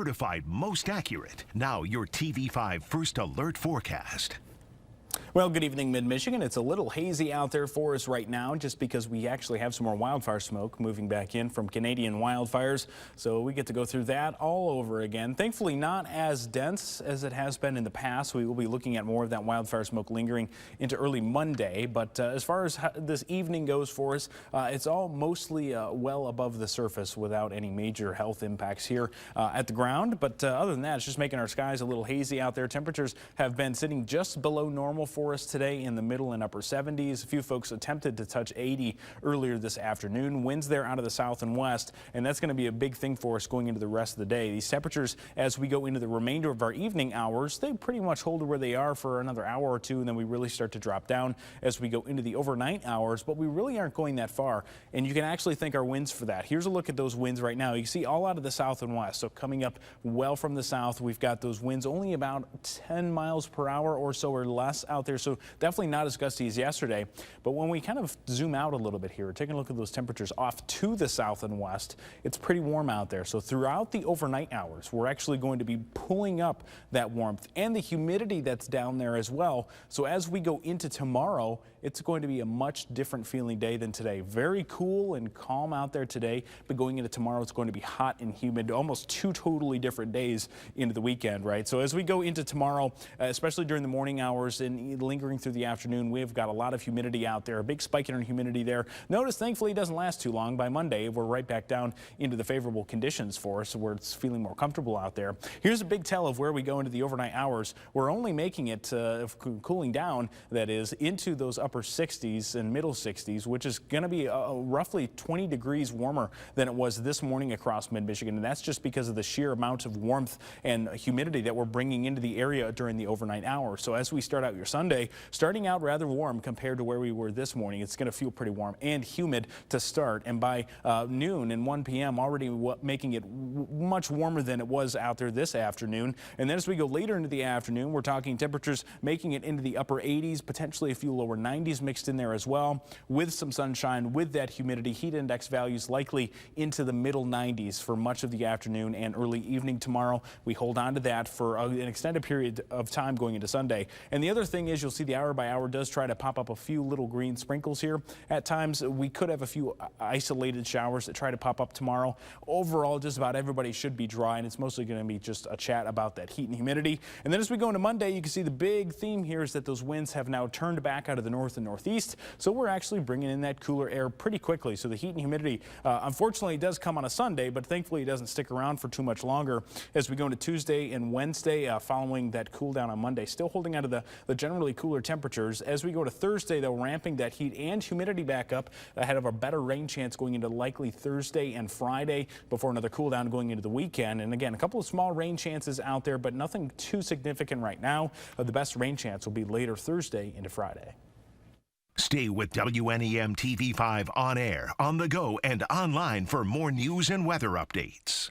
certified most accurate. Now your TV5 First Alert forecast. Well, good evening, Mid-Michigan. It's a little hazy out there for us right now just because we actually have some more wildfire smoke moving back in from Canadian wildfires. So we get to go through that all over again. Thankfully, not as dense as it has been in the past. We will be looking at more of that wildfire smoke lingering into early Monday. But as far as this evening goes for us, it's all mostly well above the surface without any major health impacts here at the ground. But other than that, it's just making our skies a little hazy out there. Temperatures have been sitting just below normal for us today in the middle and upper 70s. A few folks attempted to touch 80 earlier this afternoon. Winds there out of the south and west, and that's going to be a big thing for us going into the rest of the day. These temperatures, as we go into the remainder of our evening hours, they pretty much hold where they are for another hour or two, and then we really start to drop down as we go into the overnight hours, but we really aren't going that far, and you can actually thank our winds for that. Here's a look at those winds right now. You can see all out of the south and west, so coming up well from the south, we've got those winds only about 10 miles per hour or so or less out there. So definitely not as gusty as yesterday. But when we kind of zoom out a little bit here, taking a look at those temperatures off to the south and west, it's pretty warm out there. So throughout the overnight hours, we're actually going to be pulling up that warmth and the humidity that's down there as well. So as we go into tomorrow, it's going to be a much different feeling day than today. Very cool and calm out there today, but going into tomorrow, it's going to be hot and humid, almost two totally different days into the weekend, right? So as we go into tomorrow, especially during the morning hours and lingering through the afternoon, we've got a lot of humidity out there, a big spike in our humidity there. Notice, thankfully, it doesn't last too long. By Monday, we're right back down into the favorable conditions for us where it's feeling more comfortable out there. Here's a big tell of where we go into the overnight hours. We're only making it cooling down, that is, into those upper 60s and middle 60s, which is going to be roughly 20 degrees warmer than it was this morning across mid-Michigan. And that's just because of the sheer amount of warmth and humidity that we're bringing into the area during the overnight hours. So as we start out your Sunday, starting out rather warm compared to where we were this morning. It's going to feel pretty warm and humid to start. And by noon and 1 p.m. already making it much warmer than it was out there this afternoon. And then as we go later into the afternoon, we're talking temperatures making it into the upper 80s, potentially a few lower 90s mixed in there as well, with some sunshine, with that humidity. Heat index values likely into the middle 90s for much of the afternoon and early evening tomorrow. We hold on to that for an extended period of time going into Sunday. And the other thing is you'll see the hour by hour does try to pop up a few little green sprinkles here. At times we could have a few isolated showers that try to pop up tomorrow. Overall, just about everybody should be dry, and it's mostly going to be just a chat about that heat and humidity. And then as we go into Monday, you can see the big theme here is that those winds have now turned back out of the north and northeast. So we're actually bringing in that cooler air pretty quickly. So the heat and humidity, unfortunately, does come on a Sunday, but thankfully it doesn't stick around for too much longer as we go into Tuesday and Wednesday following that cool down on Monday. Still holding out of the generally cooler temperatures. As we go to Thursday, though, ramping that heat and humidity back up ahead of a better rain chance going into likely Thursday and Friday before another cool down going into the weekend. And again, a couple of small rain chances out there, but nothing too significant right now. The best rain chance will be later Thursday into Friday. Stay with WNEM TV5 on air, on the go, and online for more news and weather updates.